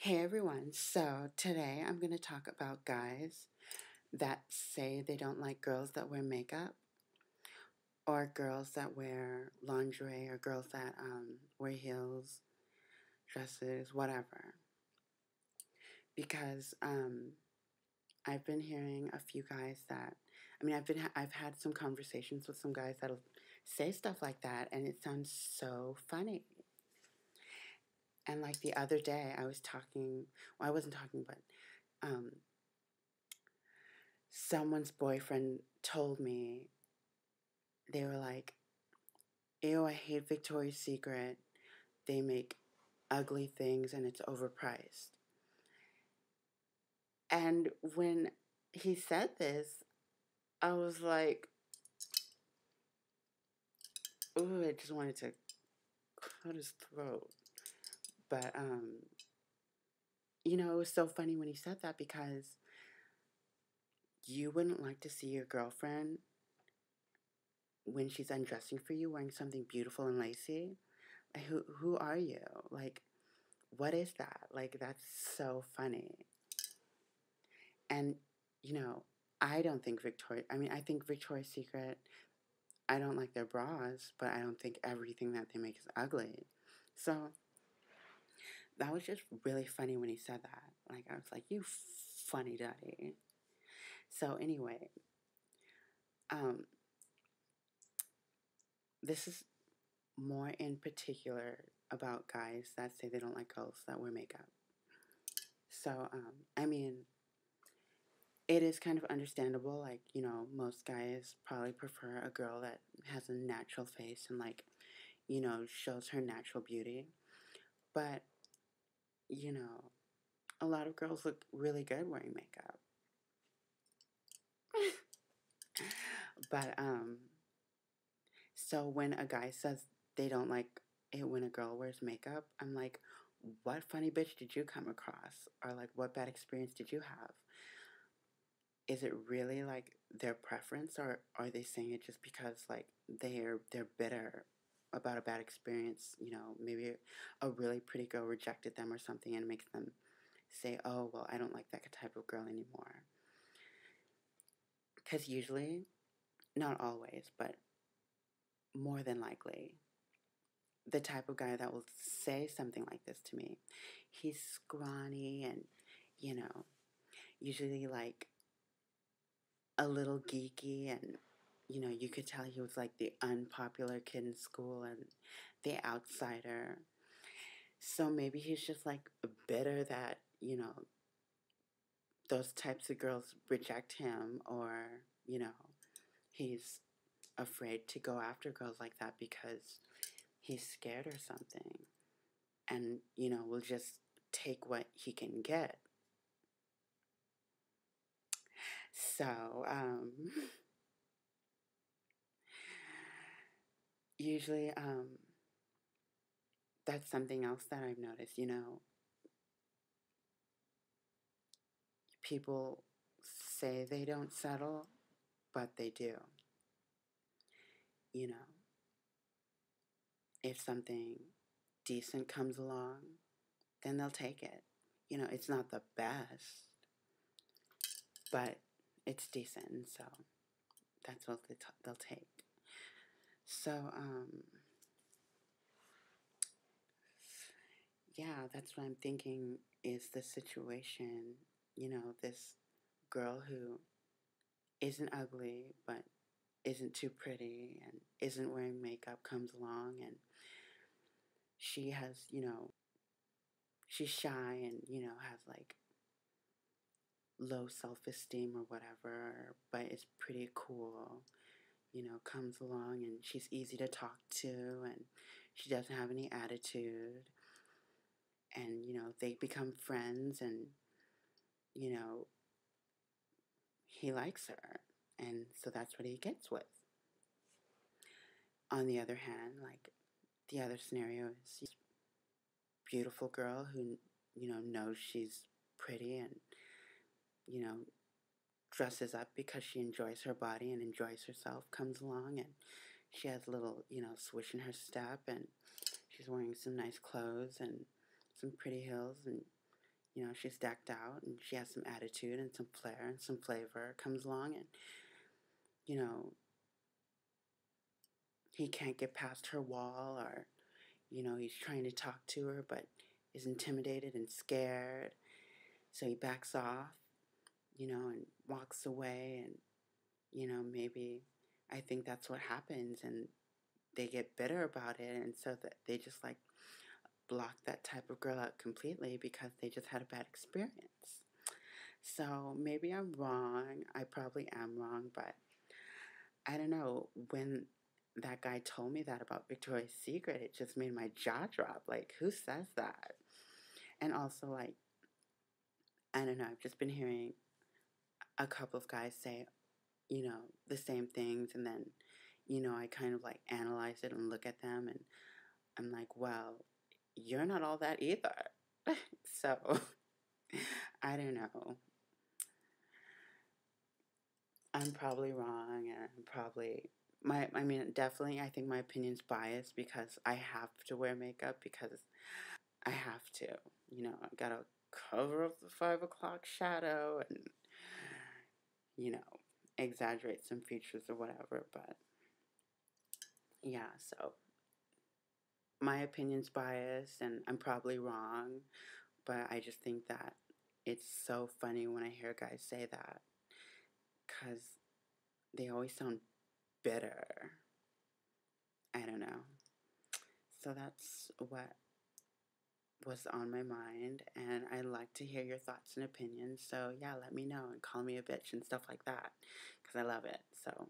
Hey everyone, so today I'm going to talk about guys that say they don't like girls that wear makeup or girls that wear lingerie or girls that wear heels, dresses, whatever. Because I've been hearing a few guys that, I've had some conversations with some guys that'll say stuff like that and it sounds so funny. And like the other day I was talking, well, I wasn't talking, but um, someone's boyfriend told me, they were like, ew, I hate Victoria's Secret. They make ugly things and it's overpriced. And when he said this, I was like, ooh, I just wanted to cut his throat. But, it was so funny when he said that because you wouldn't like to see your girlfriend when she's undressing for you wearing something beautiful and lacy. Like, who are you? Like, what is that? Like, that's so funny. And, you know, I don't think I think Victoria's Secret, I don't like their bras, but I don't think everything that they make is ugly. So that was just really funny when he said that. Like, I was like, you funny daddy. So, anyway, um, this is more in particular about guys that say they don't like girls that wear makeup. So, it is kind of understandable. Like, most guys probably prefer a girl that has a natural face and, like, shows her natural beauty. But, you know, a lot of girls look really good wearing makeup. But, so when a guy says they don't like it when a girl wears makeup, I'm like, what funny bitch did you come across? Or, like, what bad experience did you have? Is it really, like, their preference, or are they saying it just because, like, they're bitter about a bad experience? Maybe a really pretty girl rejected them or something and makes them say, oh, well, I don't like that type of girl anymore. Because usually, not always, but more than likely, the type of guy that will say something like this to me, he's scrawny and, you know, usually, like, a little geeky, and you could tell he was like the unpopular kid in school and the outsider. So maybe he's just like bitter that those types of girls reject him, or he's afraid to go after girls like that because he's scared or something, and will just take what he can get. So usually that's something else that I've noticed. People say they don't settle, but they do. You know, if something decent comes along, then they'll take it. It's not the best, but it's decent, so that's what they'll take. So, yeah, that's what I'm thinking is the situation. This girl who isn't ugly, but isn't too pretty and isn't wearing makeup comes along, and she has, she's shy and, has like low self esteem or whatever, but is pretty cool, comes along and she's easy to talk to and she doesn't have any attitude. And, they become friends and, you know, he likes her. And so that's what he gets with. On the other hand, like, the other scenario is beautiful girl who knows she's pretty and you know dresses up because she enjoys her body and enjoys herself, comes along and she has a little swish in her step and she's wearing some nice clothes and some pretty heels and she's decked out and she has some attitude and some flair and some flavor, comes along and, you know, he can't get past her wall, or, he's trying to talk to her but is intimidated and scared. So he backs off, and walks away. And, maybe I think that's what happens. And they get bitter about it. And so that they just like block that type of girl out completely because they just had a bad experience. So maybe I'm wrong. I probably am wrong, but I don't know. When that guy told me that about Victoria's Secret, it just made my jaw drop. Like, who says that? And also, like, I don't know. I've just been hearing a couple of guys say, the same things. And then, I kind of like analyze it and look at them. And I'm like, well, you're not all that either. So, I don't know. I'm probably wrong, and I'm probably I mean, definitely, I think my opinion's biased because I have to wear makeup because I have to. I gotta cover up the 5 o'clock shadow and, you know, exaggerate some features or whatever. But yeah, so my opinion's biased, and I'm probably wrong, but I just think that it's so funny when I hear guys say that because they always sound bitter. I don't know. So that's what was on my mind, and I like to hear your thoughts and opinions. So, yeah, let me know and call me a bitch and stuff like that because I love it. So,